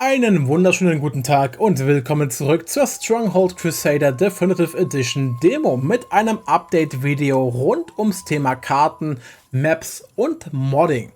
Einen wunderschönen guten Tag und willkommen zurück zur Stronghold Crusader Definitive Edition Demo mit einem Update-Video rund ums Thema Karten, Maps und Modding.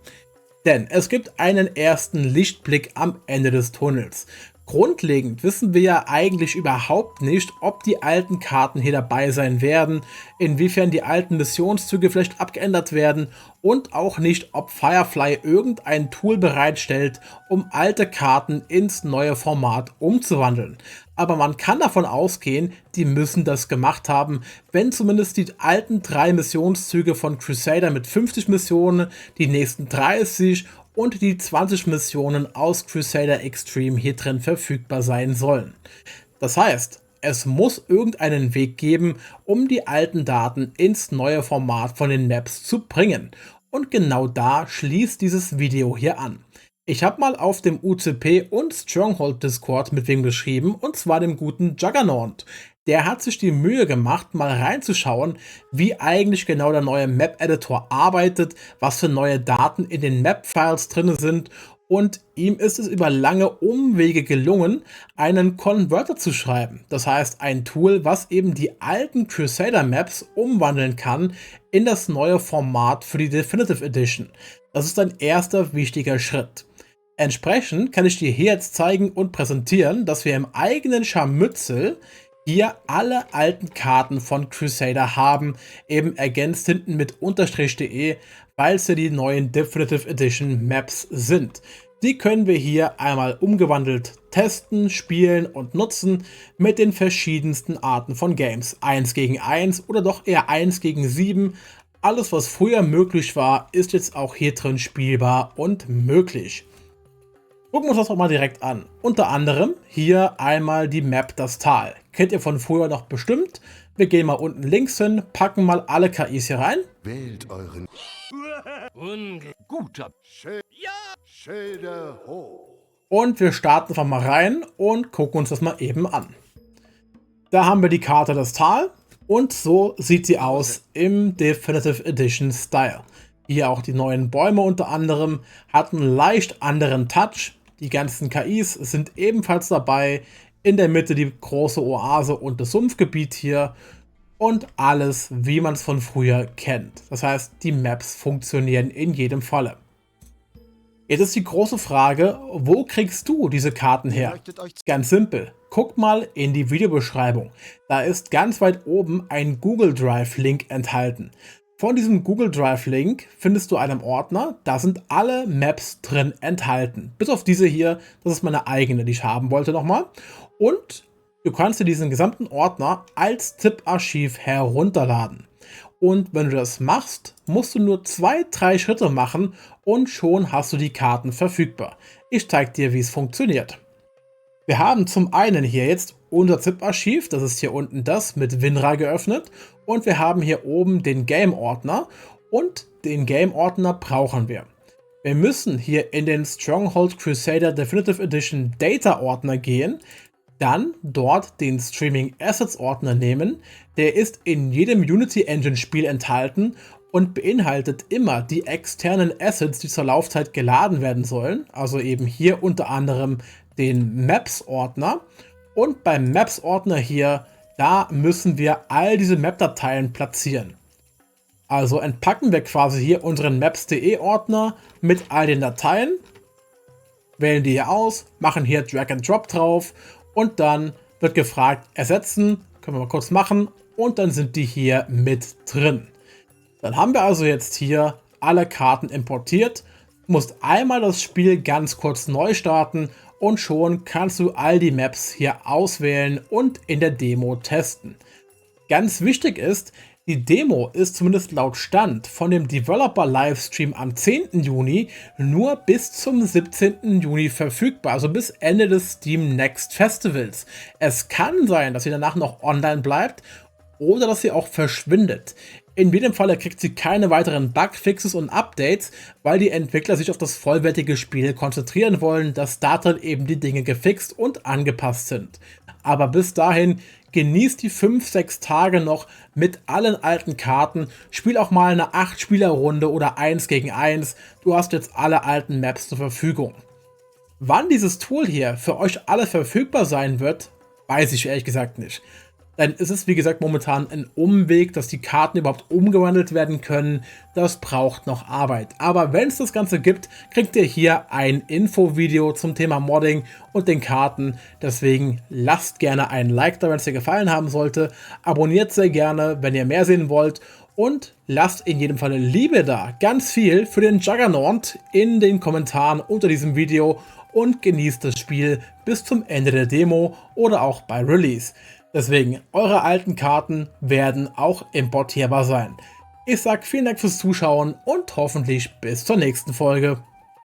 Denn es gibt einen ersten Lichtblick am Ende des Tunnels. Grundlegend wissen wir ja eigentlich überhaupt nicht, ob die alten Karten hier dabei sein werden, inwiefern die alten Missionszüge vielleicht abgeändert werden und auch nicht, ob Firefly irgendein Tool bereitstellt, um alte Karten ins neue Format umzuwandeln. Aber man kann davon ausgehen, die müssen das gemacht haben, wenn zumindest die alten 3 Missionszüge von Crusader mit 50 Missionen, die nächsten 30 und die 20 Missionen aus Crusader Extreme hier drin verfügbar sein sollen. Das heißt, es muss irgendeinen Weg geben, um die alten Daten ins neue Format von den Maps zu bringen. Und genau da schließt dieses Video hier an. Ich habe mal auf dem UCP und Stronghold Discord mit wem geschrieben, und zwar dem guten Juggernaut. Der hat sich die Mühe gemacht, mal reinzuschauen, wie eigentlich genau der neue Map-Editor arbeitet, was für neue Daten in den Map-Files drin sind, und ihm ist es über lange Umwege gelungen, einen Converter zu schreiben. Das heißt, ein Tool, was eben die alten Crusader-Maps umwandeln kann in das neue Format für die Definitive Edition. Das ist ein erster wichtiger Schritt. Entsprechend kann ich dir hier jetzt zeigen und präsentieren, dass wir im eigenen Scharmützel hier alle alten Karten von Crusader haben, eben ergänzt hinten mit _de, weil es ja die neuen Definitive Edition Maps sind. Die können wir hier einmal umgewandelt testen, spielen und nutzen mit den verschiedensten Arten von Games. 1 gegen 1 oder doch eher 1 gegen 7. Alles, was früher möglich war, ist jetzt auch hier drin spielbar und möglich. Gucken wir uns das auch mal direkt an. Unter anderem hier einmal die Map Das Tal. Kennt ihr von früher noch bestimmt. Wir gehen mal unten links hin, packen mal alle KIs hier rein. Wählt euren Guter Schilde hoch. Und wir starten einfach mal rein und gucken uns das mal eben an. Da haben wir die Karte Das Tal und so sieht sie aus im Definitive Edition Style. Hier auch die neuen Bäume unter anderem, hat einen leicht anderen Touch. Die ganzen KIs sind ebenfalls dabei. In der Mitte die große Oase und das Sumpfgebiet hier. Und alles, wie man es von früher kennt. Das heißt, die Maps funktionieren in jedem Falle. Jetzt ist die große Frage, wo kriegst du diese Karten her? Ganz simpel. Guckt mal in die Videobeschreibung. Da ist ganz weit oben ein Google Drive Link enthalten. Von diesem Google Drive Link findest du einen Ordner, da sind alle Maps drin enthalten. Bis auf diese hier, das ist meine eigene, die ich haben wollte nochmal. Und du kannst dir diesen gesamten Ordner als ZIP-Archiv herunterladen. Und wenn du das machst, musst du nur 2-3 Schritte machen und schon hast du die Karten verfügbar. Ich zeige dir, wie es funktioniert. Wir haben zum einen hier jetzt unser ZIP-Archiv, das ist hier unten das mit WinRAR geöffnet, und wir haben hier oben den Game-Ordner und den Game-Ordner brauchen wir. Wir müssen hier in den Stronghold Crusader Definitive Edition Data-Ordner gehen, dann dort den Streaming Assets Ordner nehmen, der ist in jedem Unity Engine Spiel enthalten und beinhaltet immer die externen Assets, die zur Laufzeit geladen werden sollen, also eben hier unter anderem den Maps-Ordner, und beim Maps-Ordner hier, da müssen wir all diese Map-Dateien platzieren. Also entpacken wir quasi hier unseren Maps.de-Ordner mit all den Dateien, wählen die hier aus, machen hier Drag and Drop drauf und dann wird gefragt, ersetzen, können wir mal kurz machen, und dann sind die hier mit drin. Dann haben wir also jetzt hier alle Karten importiert. Du musst einmal das Spiel ganz kurz neu starten und schon kannst du all die Maps hier auswählen und in der Demo testen. Ganz wichtig ist, die Demo ist zumindest laut Stand von dem Developer-Livestream am 10. Juni nur bis zum 17. Juni verfügbar, also bis Ende des Steam Next Festivals. Es kann sein, dass sie danach noch online bleibt oder dass sie auch verschwindet. In jedem Fall kriegt sie keine weiteren Bugfixes und Updates, weil die Entwickler sich auf das vollwertige Spiel konzentrieren wollen, dass da drin eben die Dinge gefixt und angepasst sind. Aber bis dahin genießt die 5-6 Tage noch mit allen alten Karten, spiel auch mal eine 8-Spieler-Runde oder 1 gegen 1, du hast jetzt alle alten Maps zur Verfügung. Wann dieses Tool hier für euch alle verfügbar sein wird, weiß ich ehrlich gesagt nicht. Denn es ist wie gesagt momentan ein Umweg, dass die Karten überhaupt umgewandelt werden können. Das braucht noch Arbeit. Aber wenn es das Ganze gibt, kriegt ihr hier ein Infovideo zum Thema Modding und den Karten. Deswegen lasst gerne ein Like da, wenn es dir gefallen haben sollte. Abonniert sehr gerne, wenn ihr mehr sehen wollt. Und lasst in jedem Fall Liebe da. Ganz viel für den Juggernaut in den Kommentaren unter diesem Video. Und genießt das Spiel bis zum Ende der Demo oder auch bei Release. Deswegen, eure alten Karten werden auch importierbar sein. Ich sag vielen Dank fürs Zuschauen und hoffentlich bis zur nächsten Folge.